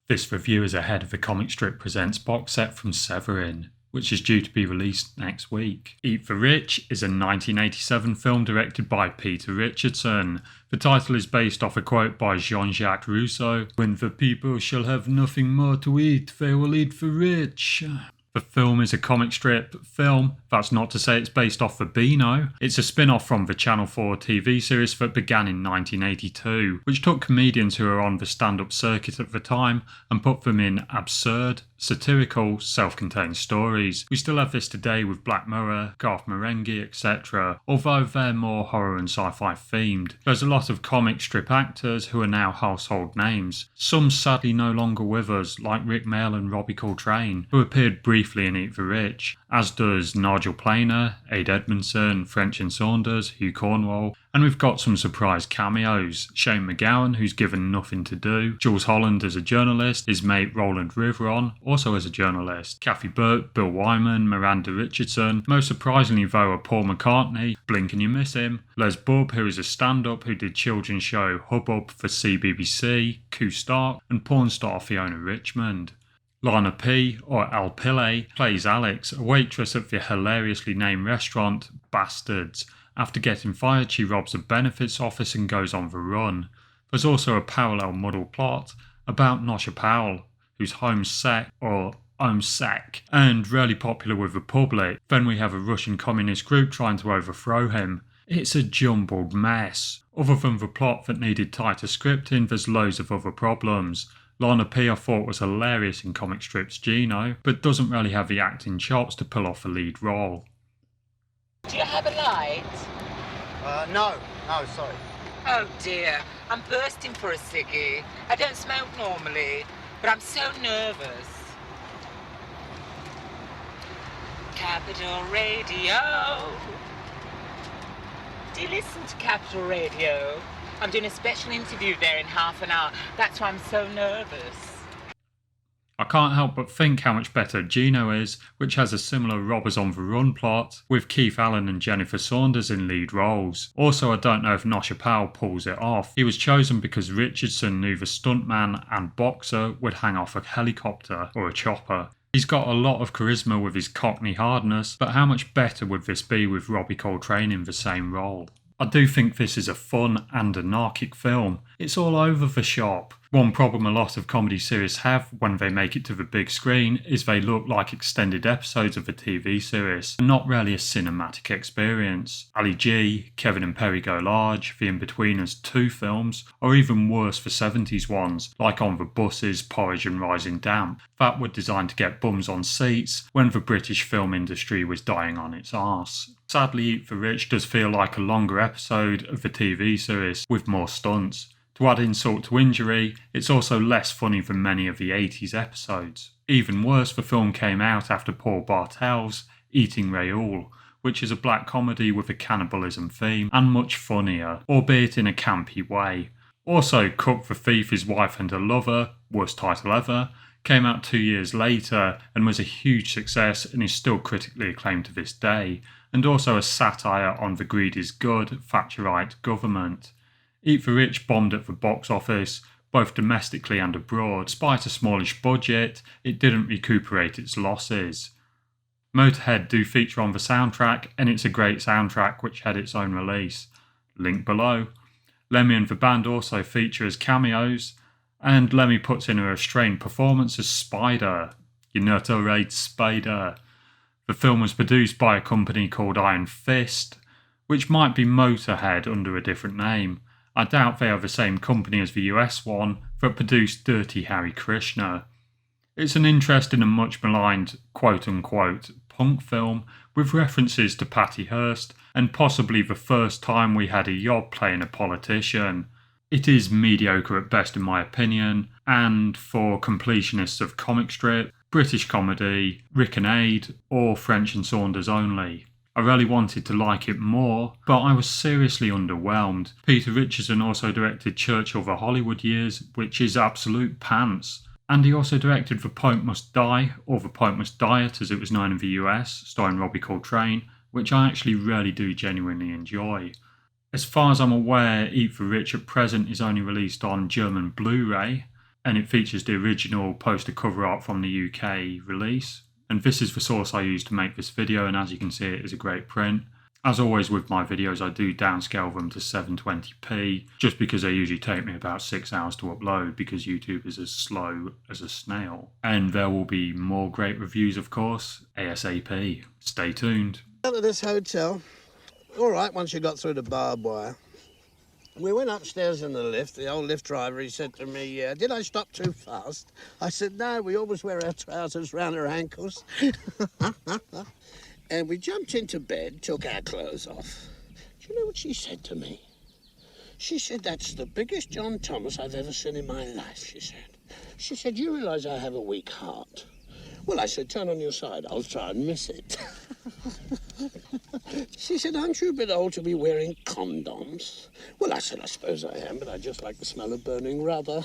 This review is ahead of the Comic Strip Presents box set from Severin, which is due to be released next week. Eat the Rich is a 1987 film directed by Peter Richardson. The title is based off a quote by Jean-Jacques Rousseau: "When the people shall have nothing more to eat, they will eat the rich." The film is a comic strip film. That's not to say it's based off the Beano. It's a spin-off from the Channel 4 TV series that began in 1982, which took comedians who were on the stand-up circuit at the time and put them in absurd, satirical, self-contained stories. We still have this today with Black Mirror, Garth Marenghi, etc., although they're more horror and sci-fi themed. There's a lot of comic strip actors who are now household names. Some sadly no longer with us, like Rick Mayall and Robbie Coltrane, who appeared briefly in Eat the Rich, as does Nigel Planer, Ade Edmondson, French and Saunders, Hugh Cornwall, and we've got some surprise cameos. Shane McGowan, who's given nothing to do, Jules Holland as a journalist, his mate Roland Riveron, also as a journalist, Kathy Burke, Bill Wyman, Miranda Richardson, most surprisingly though are Paul McCartney, blink and you miss him, Les Bubb, who is a stand-up who did children's show Hubbub for CBBC, Koo Stark, and porn star Fiona Richmond. Lana P, or Al Pillay, plays Alex, a waitress at the hilariously named restaurant Bastards. After getting fired, she robs a benefits office and goes on the run. There's also a parallel muddle plot about Nosha Powell, who's homesec and really popular with the public. Then we have a Russian communist group trying to overthrow him. It's a jumbled mess. Other than the plot that needed tighter scripting, there's loads of other problems. Lana P I thought was hilarious in comic strips Gino, but doesn't really have the acting chops to pull off the lead role. Do you have a light? No, sorry. Oh dear, I'm bursting for a ciggy. I don't smoke normally, but I'm so nervous. Capital Radio. Do you listen to Capital Radio? I'm doing a special interview there in half an hour. That's why I'm so nervous. I can't help but think how much better Gino is, which has a similar Robbers on the Run plot, with Keith Allen and Jennifer Saunders in lead roles. Also, I don't know if Nosha Powell pulls it off. He was chosen because Richardson knew the stuntman and boxer would hang off a helicopter or a chopper. He's got a lot of charisma with his Cockney hardness, but how much better would this be with Robbie Coltrane in the same role? I do think this is a fun and anarchic film. It's all over the shop. One problem a lot of comedy series have when they make it to the big screen is they look like extended episodes of a TV series, and not really a cinematic experience. Ali G, Kevin and Perry Go Large, The Inbetweeners 2 films, or even worse the 70s ones, like On the Buses, Porridge and Rising Damp, that were designed to get bums on seats when the British film industry was dying on its arse. Sadly, Eat the Rich does feel like a longer episode of the TV series, with more stunts. To add insult to injury, it's also less funny than many of the 80s episodes. Even worse, the film came out after Paul Bartel's Eating Raoul, which is a black comedy with a cannibalism theme, and much funnier, albeit in a campy way. Also, Cook the Thief, His Wife and Her Lover, worst title ever, came out 2 years later and was a huge success and is still critically acclaimed to this day, and also a satire on the greed is good Thatcherite government. Eat the Rich bombed at the box office, both domestically and abroad. Despite a smallish budget, it didn't recuperate its losses. Motorhead do feature on the soundtrack, and it's a great soundtrack which had its own release. Link below. Lemmy and the band also feature as cameos, and Lemmy puts in a restrained performance as Spider. You know to rate Spider. The film was produced by a company called Iron Fist, which might be Motorhead under a different name. I doubt they are the same company as the US one that produced Dirty Harry Krishna. It's an interesting and much maligned quote-unquote punk film with references to Patty Hearst and possibly the first time we had a yob playing a politician. It is mediocre at best in my opinion, and for completionists of comic strip, British comedy, Rick and Ade, or French and Saunders only. I really wanted to like it more, but I was seriously underwhelmed. Peter Richardson also directed Churchill the Hollywood Years, which is absolute pants. And he also directed The Pope Must Die, or The Pope Must Diet as it was known in the US, starring Robbie Coltrane, which I actually really do genuinely enjoy. As far as I'm aware, Eat the Rich at present is only released on German Blu-ray, and it features the original poster cover art from the UK release. And this is the source I used to make this video, and as you can see, it is a great print. As always with my videos, I do downscale them to 720p, just because they usually take me about 6 hours to upload, because YouTube is as slow as a snail. And there will be more great reviews, of course, ASAP. Stay tuned. Out of this hotel, all right, once you got through the barbed wire. We went upstairs in the lift. The old lift driver, he said to me, did I stop too fast? I said, no, we always wear our trousers round our ankles. And we jumped into bed, took our clothes off. Do you know what she said to me? She said, that's the biggest John Thomas I've ever seen in my life, she said. She said, you realise I have a weak heart? Well, I said, turn on your side. I'll try and miss it. She said, aren't you a bit old to be wearing condoms? Well, I said, I suppose I am, but I just like the smell of burning rubber.